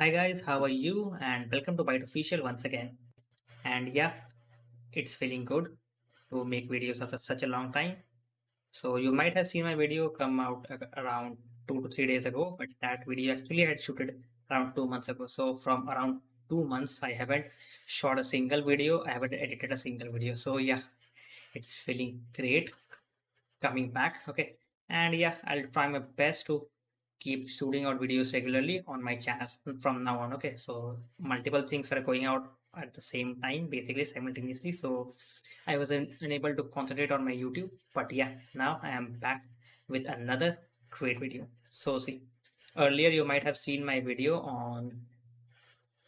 Hi guys, how are you? And welcome to Byte Official once again. And yeah, it's feeling good to make videos after such a long time. So you might have seen my video come out around 2 to 3 days ago, but that video actually I had shooted around 2 months ago. So from around 2 months, I haven't shot a single video. I haven't edited a single video. So yeah, it's feeling great coming back. Okay. And yeah, I'll try my best to keep shooting out videos regularly on my channel from now on. Okay. So multiple things are going out at the same time, basically simultaneously. So I was unable to concentrate on my YouTube. But yeah, now I am back with another great video. So see, earlier you might have seen my video on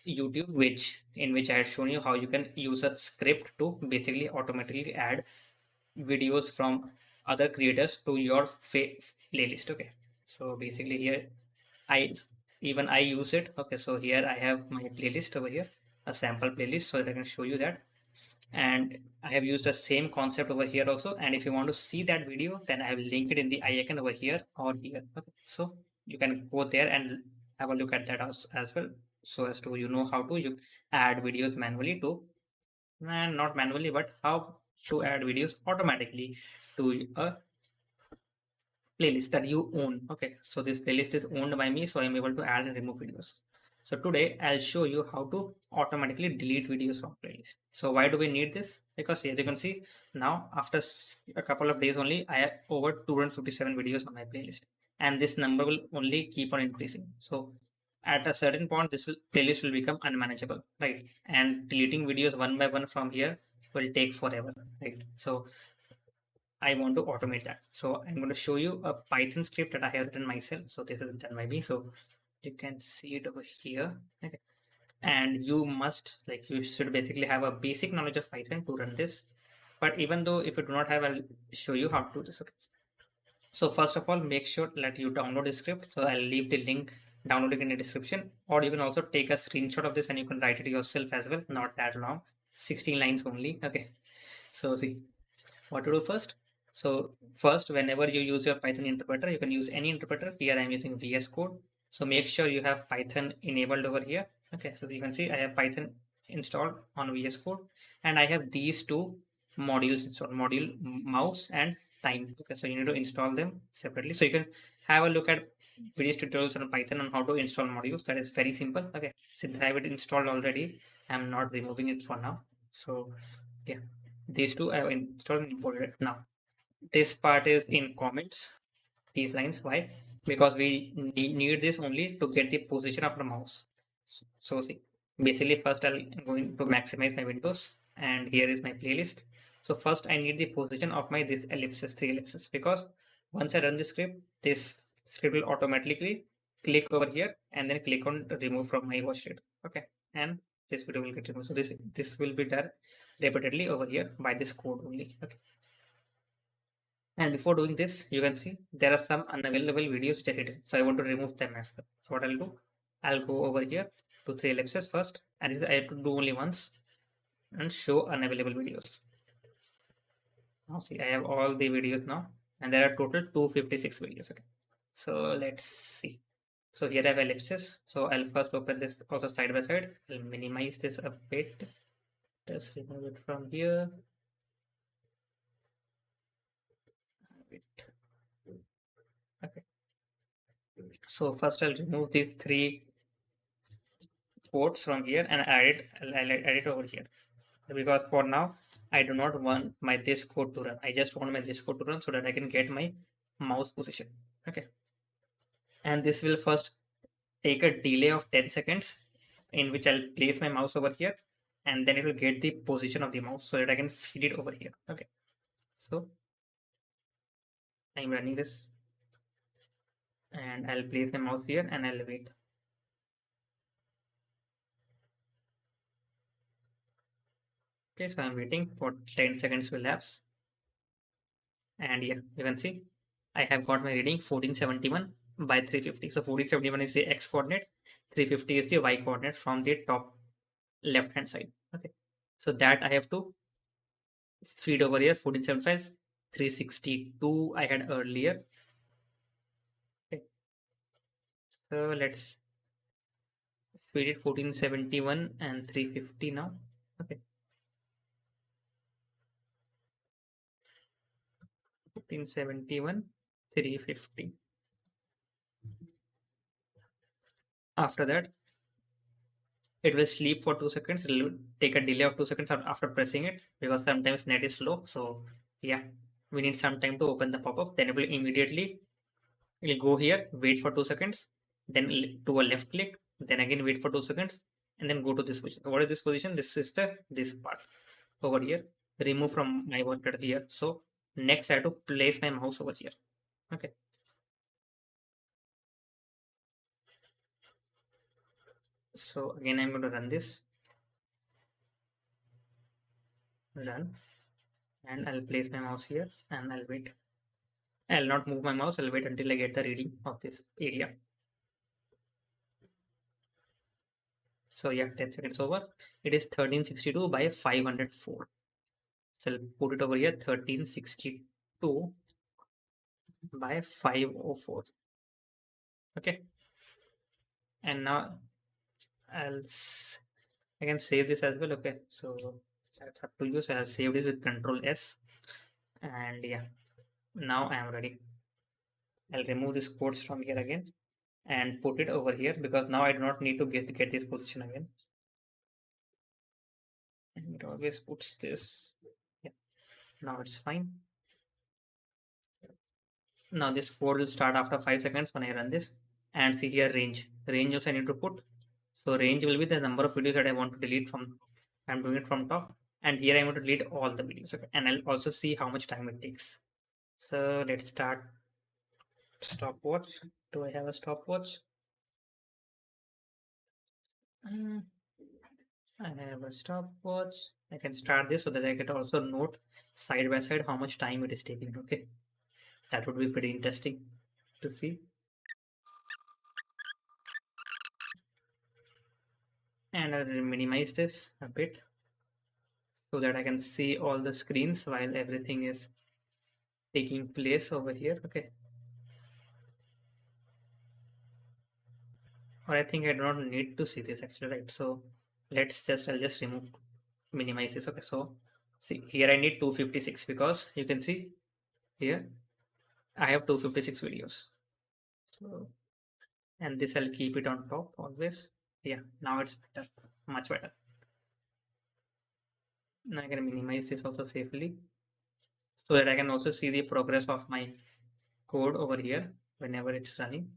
YouTube, which I had shown you how you can use a script to basically automatically add videos from other creators to your playlist. Okay, so basically here i even I use it. Okay, so here I have my playlist over here, a sample playlist, so that I can show you that. And I have used the same concept over here also, and if you want to see that video, then I have linked it in the icon over here or here. Okay, so you can go there and have a look at that as well, so as to how to you add videos manually to, and not manually, but how to add videos automatically to a playlist that you own. Okay, so this playlist is owned by me, so I'm able to add and remove videos. So today I'll show you how to automatically delete videos from playlist. So why do we need this? Because as you can see now, after a couple of days only, I have over 257 videos on my playlist, and this number will only keep on increasing. So at a certain point, this playlist will become unmanageable, right? And deleting videos one by one from here will take forever, right? So I want to automate that. So I'm going to show you a Python script that I have written myself. So this is done by me. So you can see it over here. Okay. And you should basically have a basic knowledge of Python to run this. But even though if you do not have, I'll show you how to do this. Okay. So first of all, make sure that you download the script. So I'll leave the link downloading in the description, or you can also take a screenshot of this and you can write it yourself as well. Not that long, 16 lines only. Okay. So see, what to do first. So first, whenever you use your Python interpreter, you can use any interpreter. Here I'm using VS Code. So make sure you have Python enabled over here. Okay, so you can see I have Python installed on VS Code, and I have these two modules installed, module mouse and time. Okay, so you need to install them separately. So you can have a look at various tutorials on Python on how to install modules. That is very simple. Okay, since I have it installed already, I'm not removing it for now. So yeah, these two I have installed and imported it. Now this part is in comments, these lines. Why? Because we need this only to get the position of the mouse. So see, basically first I'm going to maximize my windows, and here is my playlist. So first I need the position of my this ellipses, three ellipses, because once I run the script, this script will automatically click over here and then click on remove from my watch rate. Okay, and this video will get removed. So this will be done repeatedly over here by this code only. Okay. And before doing this, you can see there are some unavailable videos which are hidden. So I want to remove them as well. So what I'll do, I'll go over here to three ellipses first, and this I have to do only once and show unavailable videos. Now see, I have all the videos now, and there are total 256 videos. Okay. So let's see. So here I have ellipses. So I'll first open this also side by side. I'll minimize this a bit. Just remove it from here. Okay. So first I'll remove these three quotes from here and I'll add it over here, because for now I do not want my this code to run. I just want my this code to run so that I can get my mouse position. Okay, and this will first take a delay of 10 seconds in which I'll place my mouse over here, and then it will get the position of the mouse so that I can feed it over here. Okay, so I'm running this and I'll place my mouse here and I'll wait. Okay, so I'm waiting for 10 seconds to elapse, and yeah, you can see I have got my reading 1471 by 350. So 1471 is the x coordinate, 350 is the y coordinate from the top left hand side. Okay, so that I have to feed over here. 1475, 362 I had earlier. Okay, so let's We did 1471 and 350 now. Okay. 1471, 350. After that, it will sleep for 2 seconds. It will take a delay of 2 seconds after pressing it because sometimes net is slow. So yeah, we need some time to open the pop-up. Then it will immediately, you'll go here, wait for 2 seconds, then do a left click, then again wait for 2 seconds, and then go to this position. What is this position? This is this part over here. Remove from my worker here. So next I have to place my mouse over here. Okay. So again I'm going to run this. Run. And I'll place my mouse here and I'll wait. I'll not move my mouse. I'll wait until I get the reading of this area. So yeah, 10 seconds over. It is 1362 by 504. So I'll put it over here, 1362 by 504. Okay. And now I can save this as well. Okay. So that's up to you. So I'll save this with Control S. And yeah, now I am ready. I'll remove these quotes from here again and put it over here because now I do not need to get this position again. And it always puts this. Yeah, now it's fine. Now this code will start after 5 seconds when I run this. And see here range. Range also I need to put. So range will be the number of videos that I want to delete from. I'm doing it from top. And here I want to delete all the videos. Okay. And I'll also see how much time it takes. So let's start stopwatch. Do I have a stopwatch? I have a stopwatch. I can start this so that I can also note side by side how much time it is taking. Okay. That would be pretty interesting to see. And I'll minimize this a bit so that I can see all the screens while everything is taking place over here. Okay. Or I think I do not need to see this actually, right? So I'll just minimize this. Okay. So see here I need 256 because you can see here I have 256 videos. So, and this I'll keep it on top always. Yeah, now it's better, much better. Now I can minimize this also safely so that I can also see the progress of my code over here whenever it's running.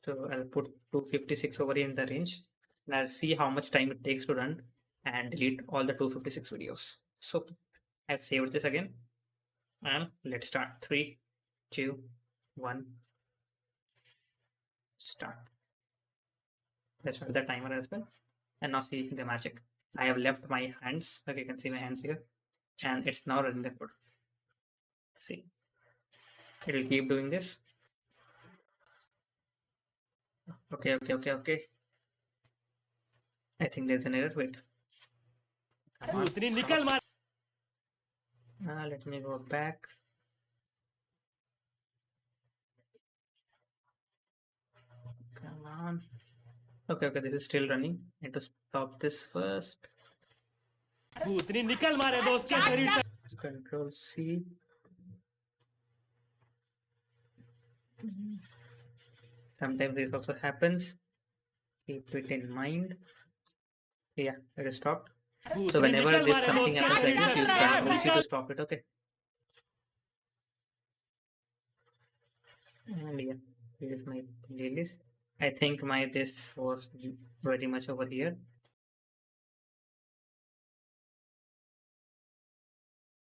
So I'll put 256 over here in the range and I'll see how much time it takes to run and delete all the 256 videos. So I've saved this again and let's start. 3, 2, 1, start. Let's start the timer as well. And now see the magic. I have left my hands. Okay, you can see my hands here. And it's now running the code. See, it will keep doing this. Okay. I think there's an error. Wait. Let me go back. Come on. Okay, this is still running. I need to stop this first. Control C. Sometimes this also happens. Keep it in mind. Yeah, it is stopped. So whenever this something happens like this, use Control C to stop it. Okay. And yeah, here is my playlist. I think my this was very much over here.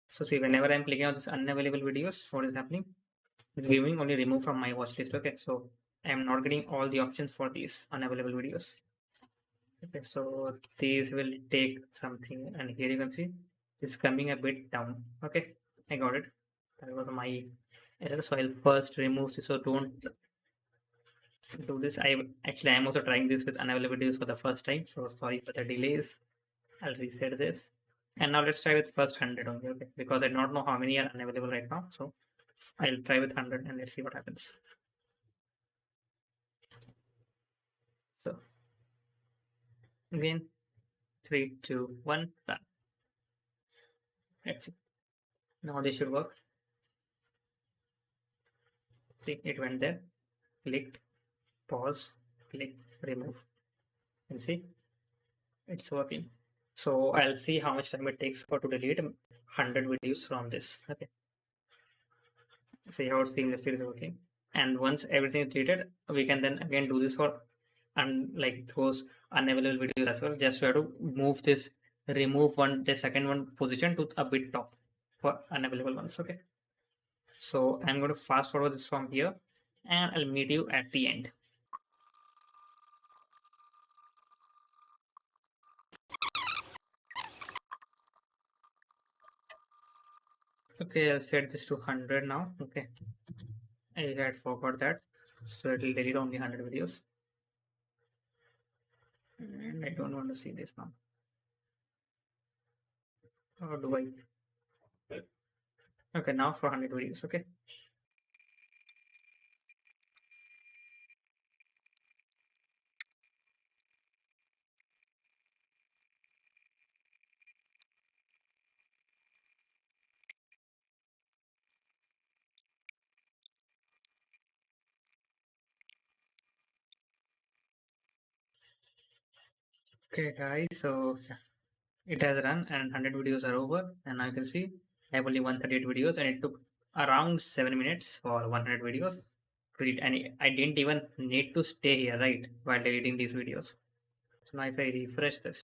So see, whenever I'm clicking on this unavailable videos, what is happening? It's giving only remove from my watch list. Okay, so I'm not getting all the options for these unavailable videos. Okay, so these will take something, and here you can see it's coming a bit down. Okay, I got it. That was my error. So I'll first remove this. So don't do this. I'm also trying this with unavailable videos for the first time. So sorry for the delays. I'll reset this. And now let's try with first 100 only, okay? Because I do not know how many are unavailable right now. So I'll try with 100 and let's see what happens. So again, 3, 2, 1, done. Let's see. Now this should work. See, it went there. Clicked, pause, click, remove. And see, it's working. So I'll see how much time it takes for to delete 100 videos from this. Okay. See how seamlessly it is working. And once everything is deleted, we can then again do this for like those unavailable videos as well. Just you have to move this, remove the second one position to a bit top for unavailable ones. Okay. So I'm going to fast forward this from here and I'll meet you at the end. Okay, I'll set this to 100 now. Okay, I had forgot that. So it will delete only 100 videos. And I don't want to see this now. How do I? Okay, now for 100 videos. Okay. Okay, guys. So yeah, it has run and 100 videos are over. And now you can see I have only 138 videos and it took around 7 minutes for 100 videos to delete. And I didn't even need to stay here, right, while deleting these videos. So now if I refresh this,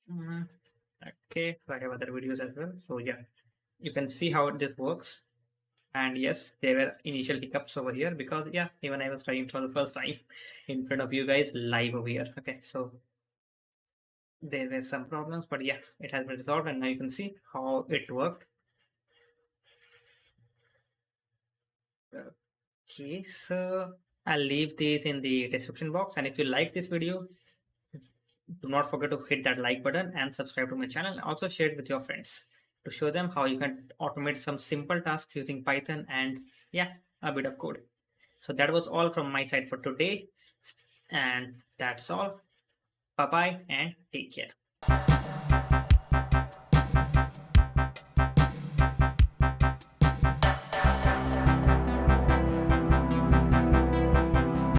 mm, okay, so I have other videos as well. So yeah, you can see how this works. And yes, there were initial hiccups over here because yeah, even I was trying for the first time in front of you guys live over here. Okay, so there were some problems, but yeah, it has been resolved and now you can see how it worked. Okay, so I'll leave these in the description box, and if you like this video, do not forget to hit that like button and subscribe to my channel. And also share it with your friends to show them how you can automate some simple tasks using Python and yeah, a bit of code. So that was all from my side for today. And that's all. Bye bye and take care.